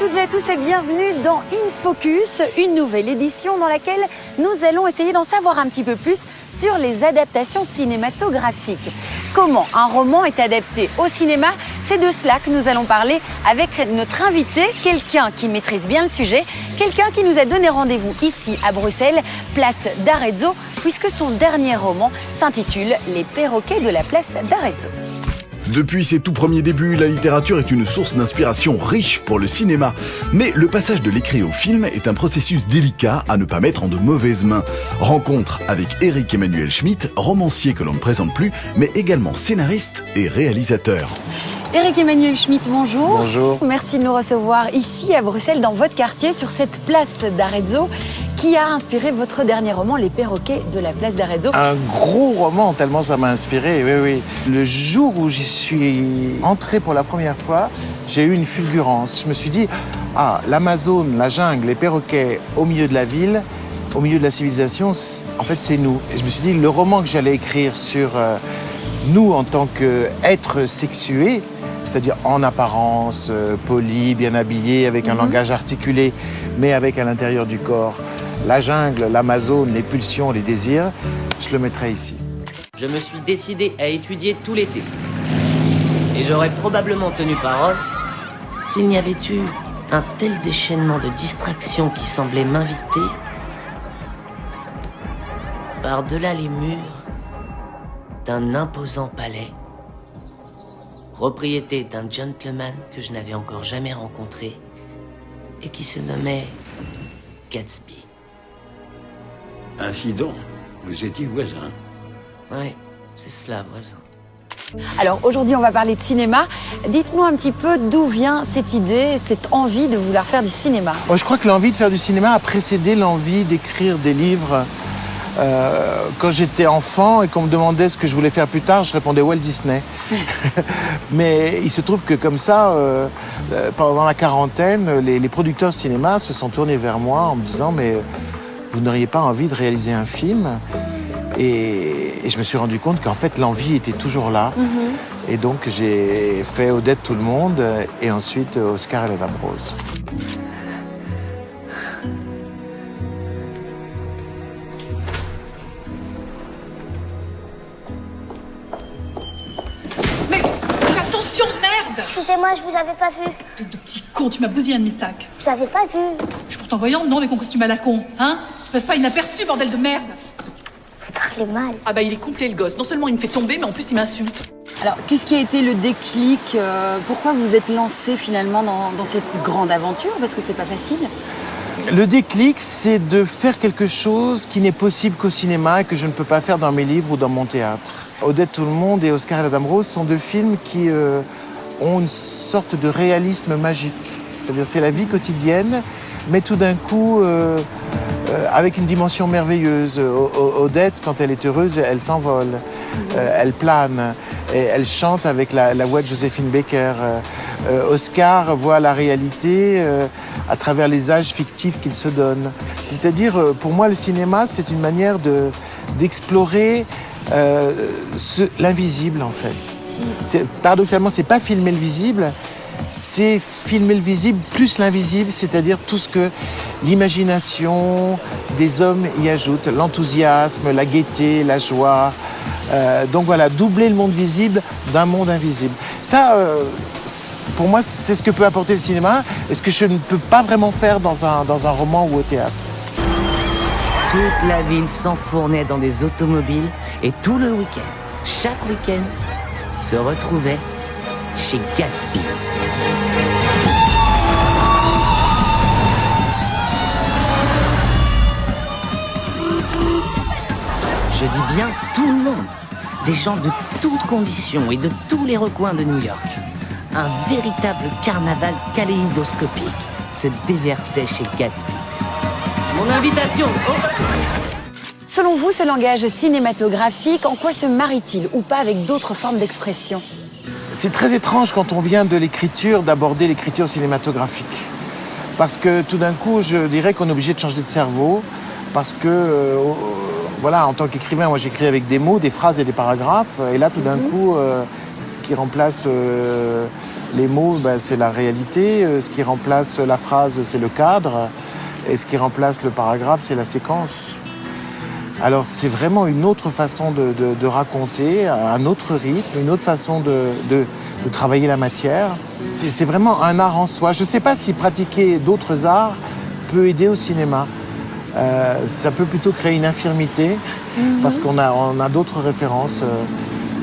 toutes et à tous et bienvenue dans InFocus, une nouvelle édition dans laquelle nous allons essayer d'en savoir un petit peu plus sur les adaptations cinématographiques. Comment un roman est adapté au cinéma? C'est de cela que nous allons parler avec notre invité, quelqu'un qui maîtrise bien le sujet, quelqu'un qui nous a donné rendez-vous ici à Bruxelles, place d'Arezzo, puisque son dernier roman s'intitule Les perroquets de la place d'Arezzo. Depuis ses tout premiers débuts, la littérature est une source d'inspiration riche pour le cinéma. Mais le passage de l'écrit au film est un processus délicat à ne pas mettre en de mauvaises mains. Rencontre avec Éric Emmanuel Schmitt, romancier que l'on ne présente plus, mais également scénariste et réalisateur. Éric Emmanuel Schmitt, bonjour. Bonjour. Merci de nous recevoir ici à Bruxelles, dans votre quartier, sur cette place d'Arezzo, qui a inspiré votre dernier roman, Les perroquets de la place d'Arezzo. Un gros roman, tellement ça m'a inspiré, oui. Le jour où j'y suis entré pour la première fois, j'ai eu une fulgurance. Je me suis dit, l'Amazone, la jungle, les perroquets au milieu de la ville, au milieu de la civilisation, en fait, c'est nous. Et je me suis dit, le roman que j'allais écrire sur nous en tant qu'êtres sexués, c'est-à-dire en apparence, poli, bien habillé, avec un langage articulé, mais avec à l'intérieur du corps la jungle, l'Amazone, les pulsions, les désirs, je le mettrai ici. Je me suis décidé à étudier tout l'été. Et j'aurais probablement tenu parole s'il n'y avait eu un tel déchaînement de distractions qui semblait m'inviter par-delà les murs d'un imposant palais, propriété d'un gentleman que je n'avais encore jamais rencontré et qui se nommait Gatsby. Ainsi donc, vous étiez voisins. Ouais, c'est cela, voisin. Alors aujourd'hui, on va parler de cinéma. Dites-nous un petit peu d'où vient cette idée, cette envie de vouloir faire du cinéma. Je crois que l'envie de faire du cinéma a précédé l'envie d'écrire des livres. Quand j'étais enfant et qu'on me demandait ce que je voulais faire plus tard, je répondais Walt Disney. Mais il se trouve que comme ça, pendant la quarantaine, les producteurs de cinéma se sont tournés vers moi en me disant « Mais vous n'auriez pas envie de réaliser un film ?» Et je me suis rendu compte qu'en fait, l'envie était toujours là. Et donc, j'ai fait Odette Tout le monde et ensuite Oscar et la Dame Rose. Excusez-moi, je vous avais pas vu. Espèce de petit con, tu m'as bousillé un de mes sacs. Je vous avais pas vu. Je suis pourtant voyante, non, avec mon costume à la con, hein? Passe pas inaperçu, bordel de merde. Vous parlez mal. Ah bah il est complet le gosse. Non seulement il me fait tomber, mais en plus il m'insulte. Alors, qu'est-ce qui a été le déclic? Pourquoi vous êtes lancé finalement dans cette grande aventure? Parce que c'est pas facile. Le déclic, c'est de faire quelque chose qui n'est possible qu'au cinéma et que je ne peux pas faire dans mes livres ou dans mon théâtre. Odette Tout le monde et Oscar et la Dame Rose sont deux films qui ont une sorte de réalisme magique. C'est-à-dire c'est la vie quotidienne, mais tout d'un coup avec une dimension merveilleuse. Odette, quand elle est heureuse, elle s'envole, elle plane, et elle chante avec la voix de Joséphine Baker. Oscar voit la réalité à travers les âges fictifs qu'il se donne. C'est-à-dire, pour moi, le cinéma, c'est une manière d'explorer l'invisible, en fait. Paradoxalement, c'est pas filmer le visible, c'est filmer le visible plus l'invisible, c'est-à-dire tout ce que l'imagination des hommes y ajoute, l'enthousiasme, la gaieté, la joie. Donc voilà, doubler le monde visible d'un monde invisible. Ça, pour moi, c'est ce que peut apporter le cinéma et ce que je ne peux pas vraiment faire dans un roman ou au théâtre. Toute la ville s'enfournait dans des automobiles et tout le week-end, chaque week-end, se retrouvait chez Gatsby. Je dis bien tout le monde. Des gens de toutes conditions et de tous les recoins de New York. Un véritable carnaval kaléidoscopique se déversait chez Gatsby. Mon invitation. Selon vous, ce langage cinématographique, en quoi se marie-t-il ou pas avec d'autres formes d'expression? C'est très étrange quand on vient de l'écriture d'aborder l'écriture cinématographique. Parce que tout d'un coup, je dirais qu'on est obligé de changer de cerveau. Parce que, voilà, en tant qu'écrivain, moi j'écris avec des mots, des phrases et des paragraphes. Et là, tout d'un coup, ce qui remplace Les mots, ben, c'est la réalité. Ce qui remplace la phrase, c'est le cadre. Et ce qui remplace le paragraphe, c'est la séquence. Alors c'est vraiment une autre façon de raconter, un autre rythme, une autre façon de travailler la matière. C'est vraiment un art en soi. Je ne sais pas si pratiquer d'autres arts peut aider au cinéma. Ça peut plutôt créer une infirmité, parce qu'on a d'autres références.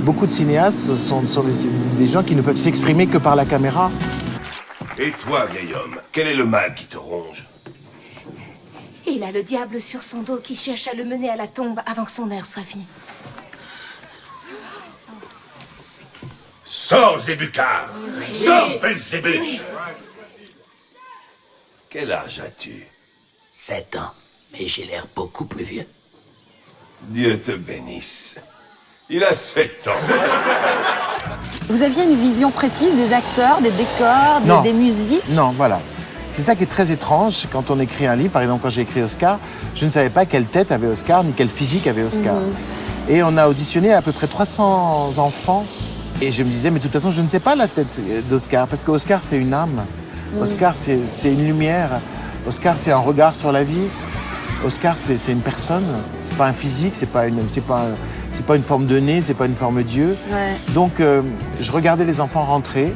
Beaucoup de cinéastes sont des gens qui ne peuvent s'exprimer que par la caméra. Et toi, vieil homme, quel est le mal qui te ronge? Il a le diable sur son dos qui cherche à le mener à la tombe avant que son heure soit venue. Sors, Zébucar! Sors, Belzébuth! Quel âge as-tu? 7 ans, mais j'ai l'air beaucoup plus vieux. Dieu te bénisse. Il a 7 ans. Vous aviez une vision précise des acteurs, des décors, des musiques? Non, voilà. C'est ça qui est très étrange quand on écrit un livre. Par exemple, quand j'ai écrit Oscar, je ne savais pas quelle tête avait Oscar, ni quelle physique avait Oscar. Et on a auditionné à peu près 300 enfants. Et je me disais, mais de toute façon, je ne sais pas la tête d'Oscar, parce qu'Oscar, c'est une âme. Oscar, c'est une lumière. Oscar, c'est un regard sur la vie. Oscar, c'est une personne. C'est pas un physique, c'est pas une forme de nez, c'est pas une forme Dieu. Ouais. Donc, je regardais les enfants rentrer.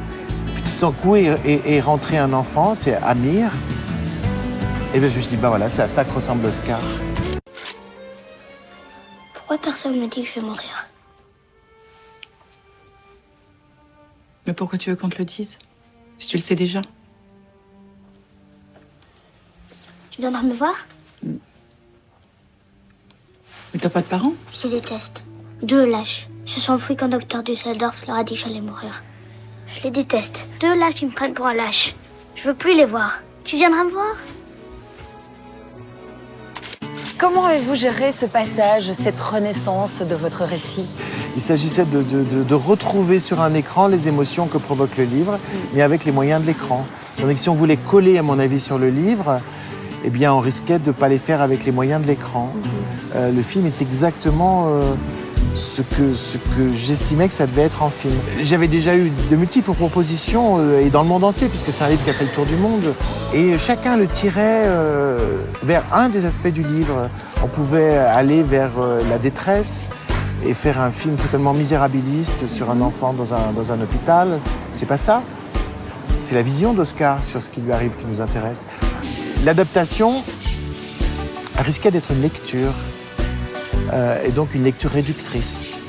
Tout d'un coup est rentré un enfant, c'est Amir. Et bien je me suis dit, bah voilà, c'est à ça que ressemble Oscar. Pourquoi personne ne me dit que je vais mourir? Mais pourquoi tu veux qu'on te le dise? Si tu le sais déjà. Tu viendras me voir? Mais t'as pas de parents? Je les déteste. 2 lâches. Ils se sont enfuis quand Dr. Dusseldorf leur a dit que j'allais mourir. Je les déteste. 2 lâches qui me prennent pour un lâche. Je veux plus les voir. Tu viendras me voir? Comment avez-vous géré ce passage, cette renaissance de votre récit? Il s'agissait de retrouver sur un écran les émotions que provoque le livre, mais avec les moyens de l'écran. Tandis que si on voulait coller, à mon avis, sur le livre, eh bien, on risquait de ne pas les faire avec les moyens de l'écran. Le film est exactement ce que j'estimais que ça devait être en film. J'avais déjà eu de multiples propositions, et dans le monde entier, puisque c'est un livre qui a fait le tour du monde. Et chacun le tirait vers un des aspects du livre. On pouvait aller vers la détresse et faire un film totalement misérabiliste sur un enfant dans un hôpital. C'est pas ça. C'est la vision d'Oscar sur ce qui lui arrive qui nous intéresse. L'adaptation risquait d'être une lecture, et donc une lecture réductrice.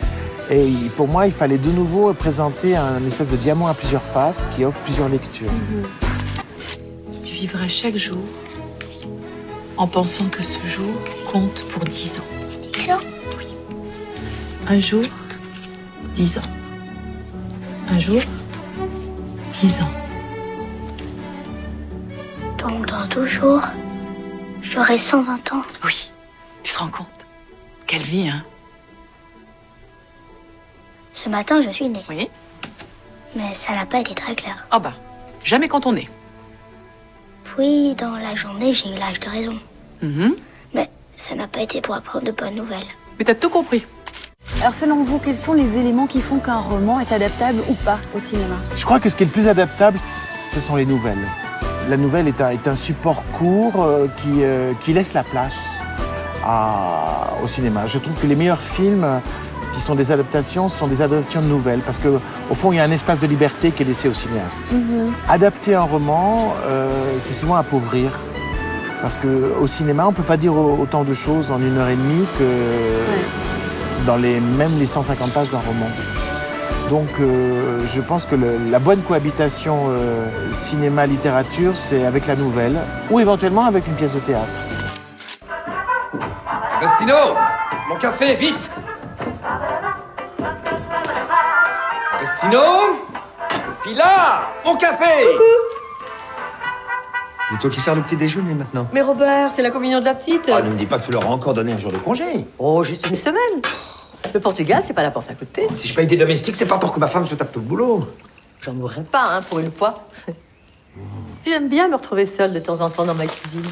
Et pour moi, il fallait de nouveau présenter un espèce de diamant à plusieurs faces qui offre plusieurs lectures. Tu vivras chaque jour en pensant que ce jour compte pour 10 ans. 10 ans? Oui. Un jour, 10 ans. Un jour, 10 ans. Donc dans 12 jours, j'aurai 120 ans. Oui, tu te rends compte? Quelle vie, hein? Ce matin, je suis née. Oui. Mais ça n'a pas été très clair. Ah bah, jamais quand on est. Puis, dans la journée, j'ai eu l'âge de raison. Mhm. Mais ça n'a pas été pour apprendre de bonnes nouvelles. Mais t'as tout compris. Alors selon vous, quels sont les éléments qui font qu'un roman est adaptable ou pas au cinéma? Je crois que ce qui est le plus adaptable, ce sont les nouvelles. La nouvelle est un support court qui laisse la place au cinéma. Je trouve que les meilleurs films qui sont des adaptations sont des adaptations de nouvelles, parce qu'au fond, il y a un espace de liberté qui est laissé aux cinéastes. Adapter un roman, c'est souvent appauvrir. Parce qu'au cinéma, on ne peut pas dire autant de choses en 1h30 que dans même les 150 pages d'un roman. Donc je pense que la bonne cohabitation cinéma-littérature, c'est avec la nouvelle, ou éventuellement avec une pièce de théâtre. Restino, mon café, vite! Restino, Pilar, mon café! Coucou! C'est toi qui sers le petit déjeuner maintenant. Mais Robert, c'est la communion de la petite. Ah, ne me dis pas que tu leur as encore donné un jour de congé. Oh, juste une semaine. Le Portugal, c'est pas la porte à côté. Si je paye des domestiques, c'est pas pour que ma femme se tape tout le boulot. J'en mourrais pas, hein, pour une fois. J'aime bien me retrouver seule de temps en temps dans ma cuisine.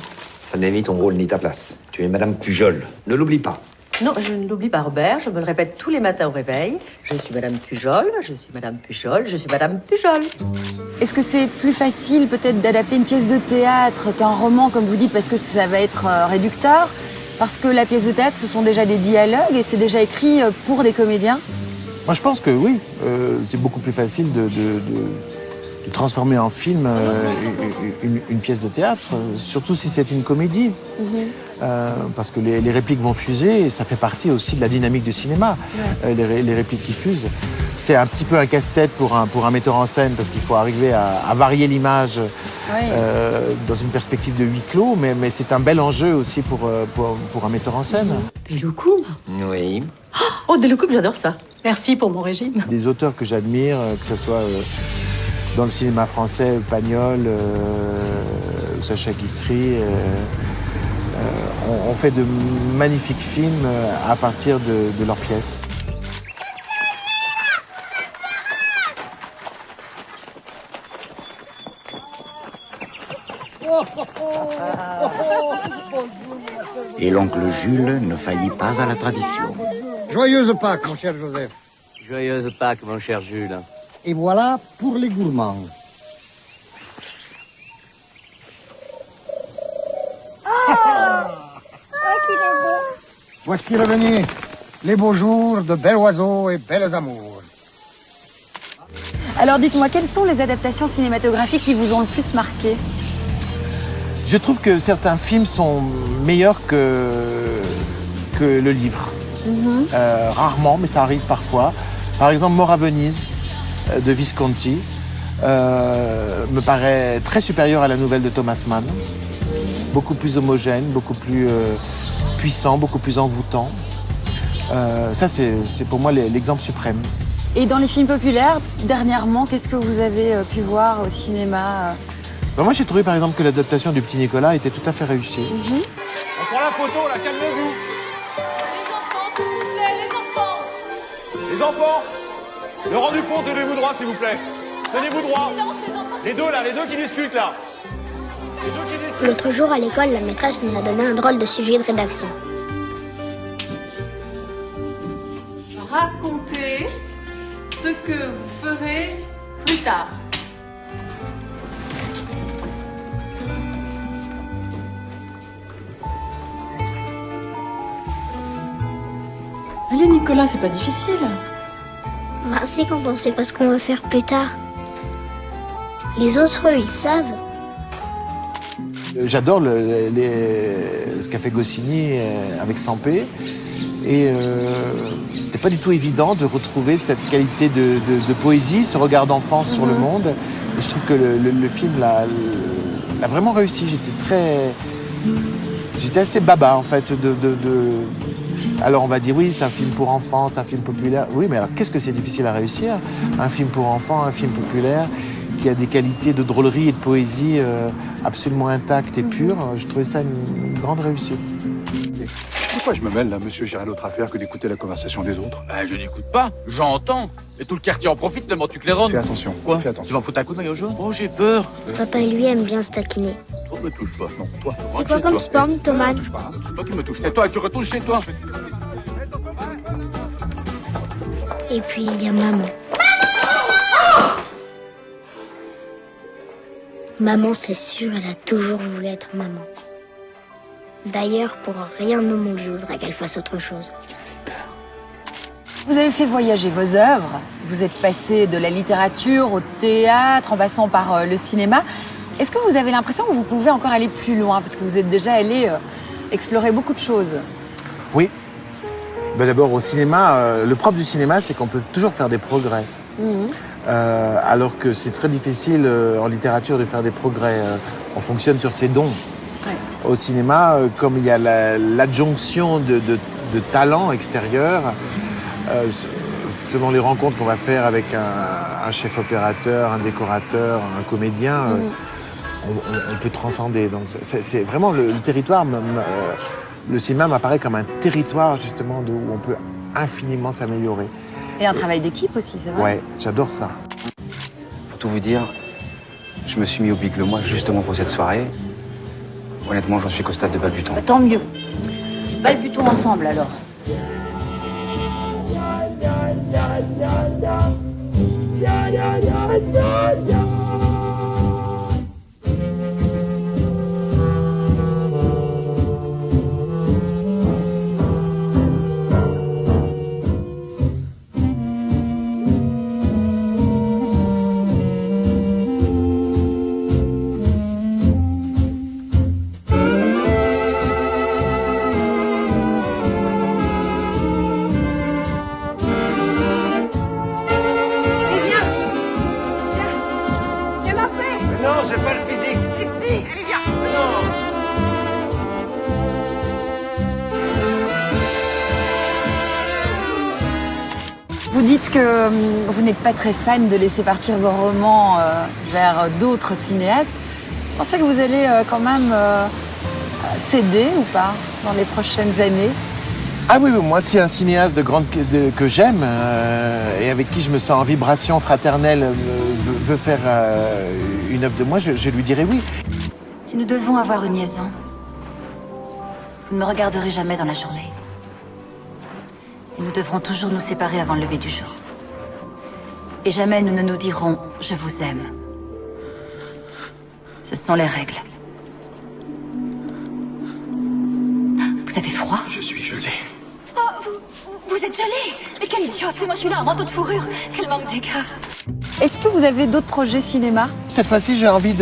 Ça n'est ni ton rôle ni ta place. Tu es Madame Pujol. Ne l'oublie pas. Non, je ne l'oublie pas, Robert. Je me le répète tous les matins au réveil. Je suis Madame Pujol, je suis Madame Pujol, je suis Madame Pujol. Est-ce que c'est plus facile peut-être d'adapter une pièce de théâtre qu'un roman, comme vous dites, parce que ça va être réducteur? Parce que la pièce de théâtre, ce sont déjà des dialogues et c'est déjà écrit pour des comédiens? Moi, je pense que oui. C'est beaucoup plus facile de transformer en film une pièce de théâtre, surtout si c'est une comédie. Parce que les répliques vont fuser et ça fait partie aussi de la dynamique du cinéma, les répliques qui fusent. C'est un petit peu un casse-tête pour un metteur en scène parce qu'il faut arriver à varier l'image dans une perspective de huis clos, mais c'est un bel enjeu aussi pour un metteur en scène. Des loukoums? Oui. Oh, des loukoums, j'adore ça. Merci pour mon régime. Des auteurs que j'admire, que ce soit dans le cinéma français, Pagnol, Sacha Guitry, on fait de magnifiques films à partir de leurs pièces. Et l'oncle Jules ne faillit pas à la tradition. Joyeuse Pâques, mon cher Joseph. Joyeuse Pâques, mon cher Jules. Et voilà pour les gourmands. Voici revenus les beaux jours de bels oiseaux et belles amours. Alors dites-moi, quelles sont les adaptations cinématographiques qui vous ont le plus marqué? Je trouve que certains films sont meilleurs que le livre. Rarement, mais ça arrive parfois. Par exemple, Mort à Venise de Visconti me paraît très supérieur à la nouvelle de Thomas Mann. Beaucoup plus homogène, beaucoup plus puissant, beaucoup plus envoûtant. Ça, c'est pour moi l'exemple suprême. Et dans les films populaires, dernièrement, qu'est-ce que vous avez pu voir au cinéma? Moi, j'ai trouvé par exemple que l'adaptation du Petit Nicolas était tout à fait réussie. On prend la photo, là, calmez-vous. Les enfants, s'il vous plaît, les enfants. Les enfants, le rang du fond, tenez-vous droit, s'il vous plaît. Tenez-vous droit. Silence, les enfants. Les deux, là, les deux qui discutent, là. Les deux qui discutent. L'autre jour à l'école, la maîtresse nous a donné un drôle de sujet de rédaction. Racontez ce que vous ferez plus tard. Allez, Nicolas, c'est pas difficile. Bah, c'est quand on sait pas ce qu'on veut faire plus tard. Les autres, eux, ils savent. J'adore ce qu'a fait Goscinny avec Sampé. Et c'était pas du tout évident de retrouver cette qualité de poésie, ce regard d'enfance sur le monde. Et je trouve que le film l'a vraiment réussi. J'étais assez baba, en fait, Alors on va dire oui, c'est un film pour enfants, c'est un film populaire. Oui, mais alors qu'est-ce que c'est difficile à réussir? Un film pour enfants, un film populaire, qui a des qualités de drôlerie et de poésie absolument intactes et pures. Je trouvais ça une grande réussite. Pourquoi je me mêle là, monsieur? J'ai rien d'autre à faire que d'écouter la conversation des autres. Je n'écoute pas, j'entends. Et tout le quartier en profite tellement tu claironnes. Fais attention. Quoi? Fais attention. Tu vas me foutre un coup de maillot jaune? Oh, j'ai peur. Papa, lui, aime bien se taquiner. Oh, me touche pas, non, toi. C'est quoi comme sport, mythomane? Touche pas, hein. C'est toi qui me touches. Tais-toi et tu retournes chez toi. Et puis, il y a maman. Maman, c'est sûr, elle a toujours voulu être maman. D'ailleurs, pour rien au monde, je voudrais qu'elle fasse autre chose. Vous avez fait voyager vos œuvres. Vous êtes passé de la littérature au théâtre, en passant par le cinéma. Est-ce que vous avez l'impression que vous pouvez encore aller plus loin? Parce que vous êtes déjà allé explorer beaucoup de choses. Oui. D'abord, au cinéma, le propre du cinéma, c'est qu'on peut toujours faire des progrès. Alors que c'est très difficile en littérature de faire des progrès. On fonctionne sur ses dons. Ouais. Au cinéma, comme il y a l'adjonction de talents extérieurs, selon les rencontres qu'on va faire avec un chef opérateur, un décorateur, un comédien, on peut transcender. Donc c'est vraiment le territoire. Le cinéma m'apparaît comme un territoire justement où on peut infiniment s'améliorer. Et un travail d'équipe aussi, c'est vrai? Ouais, j'adore ça. Pour tout vous dire, je me suis mis au Big Le Mois justement pour cette soirée. Honnêtement, j'en suis qu'au stade de balbutant. Tant mieux. Balbutons ensemble alors. Vous dites que vous n'êtes pas très fan de laisser partir vos romans vers d'autres cinéastes. Vous pensez que vous allez quand même céder ou pas dans les prochaines années? Ah oui, moi, si un cinéaste que j'aime et avec qui je me sens en vibration fraternelle veut faire une œuvre de moi, je lui dirai oui. Si nous devons avoir une liaison, vous ne me regarderez jamais dans la journée. Et nous devrons toujours nous séparer avant le lever du jour. Et jamais nous ne nous dirons « je vous aime ». Ce sont les règles. Vous avez froid? Je suis gelé. Oh, vous êtes gelé? Mais quelle idiote! Et moi je suis là, en manteau de fourrure. Quel manque d'écart. Est-ce que vous avez d'autres projets cinéma? Cette fois-ci, j'ai envie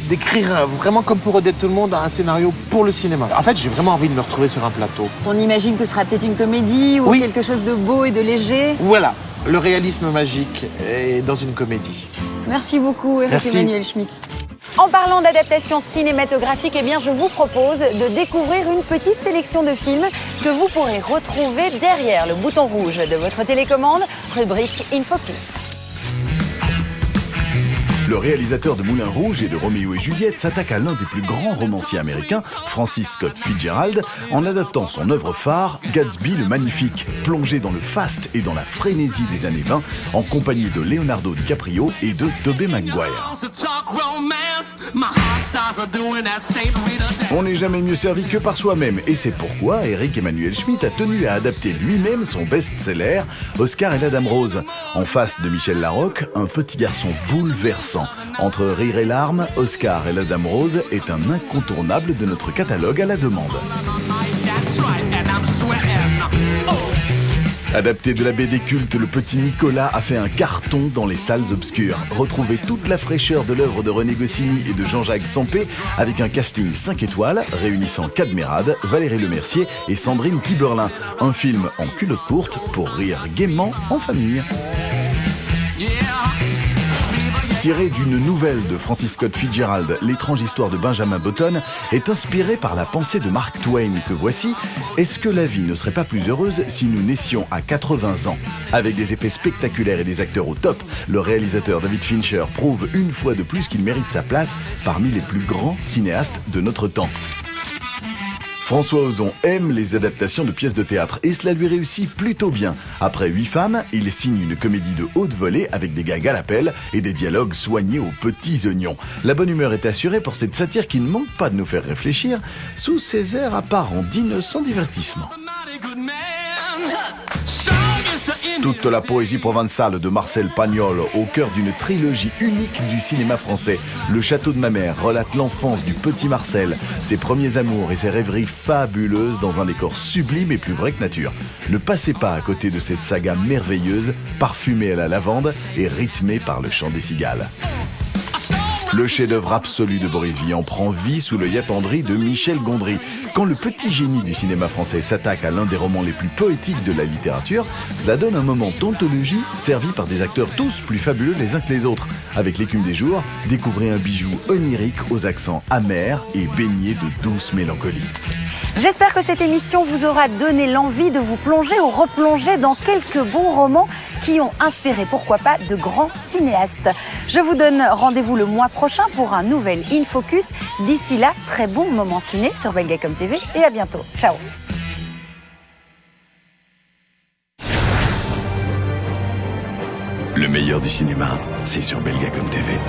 d'écrire vraiment comme pour Odette Tout le Monde un scénario pour le cinéma. En fait, j'ai vraiment envie de me retrouver sur un plateau. On imagine que ce sera peut-être une comédie ou quelque chose de beau et de léger. Voilà, le réalisme magique est dans une comédie. Merci beaucoup, Eric Emmanuel Schmitt. En parlant d'adaptation cinématographique, eh bien, je vous propose de découvrir une petite sélection de films que vous pourrez retrouver derrière le bouton rouge de votre télécommande, rubrique InFocus. Le réalisateur de Moulin Rouge et de Roméo et Juliette s'attaque à l'un des plus grands romanciers américains, Francis Scott Fitzgerald, en adaptant son œuvre phare, Gatsby le Magnifique, plongé dans le faste et dans la frénésie des années 20, en compagnie de Leonardo DiCaprio et de Tobey Maguire. On n'est jamais mieux servi que par soi-même, et c'est pourquoi Eric Emmanuel Schmitt a tenu à adapter lui-même son best-seller, Oscar et la Dame Rose. En face de Michel Larocque, un petit garçon bouleversant. Entre rire et larmes, Oscar et la Dame Rose est un incontournable de notre catalogue à la demande. Adapté de la BD culte, le petit Nicolas a fait un carton dans les salles obscures. Retrouvez toute la fraîcheur de l'œuvre de René Goscinny et de Jean-Jacques Sampé avec un casting 5 étoiles réunissant Cadmerade, Valérie Lemercier et Sandrine Kiberlin. Un film en culotte courte pour rire gaiement en famille. Tiré d'une nouvelle de Francis Scott Fitzgerald, L'étrange histoire de Benjamin Button est inspiré par la pensée de Mark Twain que voici. Est-ce que la vie ne serait pas plus heureuse si nous naissions à 80 ans? Avec des effets spectaculaires et des acteurs au top, le réalisateur David Fincher prouve une fois de plus qu'il mérite sa place parmi les plus grands cinéastes de notre temps. François Ozon aime les adaptations de pièces de théâtre et cela lui réussit plutôt bien. Après 8 femmes, il signe une comédie de haute volée avec des gags à l'appel et des dialogues soignés aux petits oignons. La bonne humeur est assurée pour cette satire qui ne manque pas de nous faire réfléchir sous ses airs apparents d'innocent divertissement. Toute la poésie provençale de Marcel Pagnol au cœur d'une trilogie unique du cinéma français. Le château de ma mère relate l'enfance du petit Marcel, ses premiers amours et ses rêveries fabuleuses dans un décor sublime et plus vrai que nature. Ne passez pas à côté de cette saga merveilleuse, parfumée à la lavande et rythmée par le chant des cigales. Le chef-d'œuvre absolu de Boris Vian prend vie sous l'œil attendri de Michel Gondry. Quand le petit génie du cinéma français s'attaque à l'un des romans les plus poétiques de la littérature, cela donne un moment d'anthologie servi par des acteurs tous plus fabuleux les uns que les autres. Avec L'écume des jours, découvrez un bijou onirique aux accents amers et baigné de douce mélancolie. J'espère que cette émission vous aura donné l'envie de vous plonger ou replonger dans quelques bons romans qui ont inspiré, pourquoi pas, de grands cinéastes. Je vous donne rendez-vous le mois prochain pour un nouvel InFocus. D'ici là, très bon moment ciné sur Belgacom TV et à bientôt. Ciao. Le meilleur du cinéma, c'est sur Belgacom TV.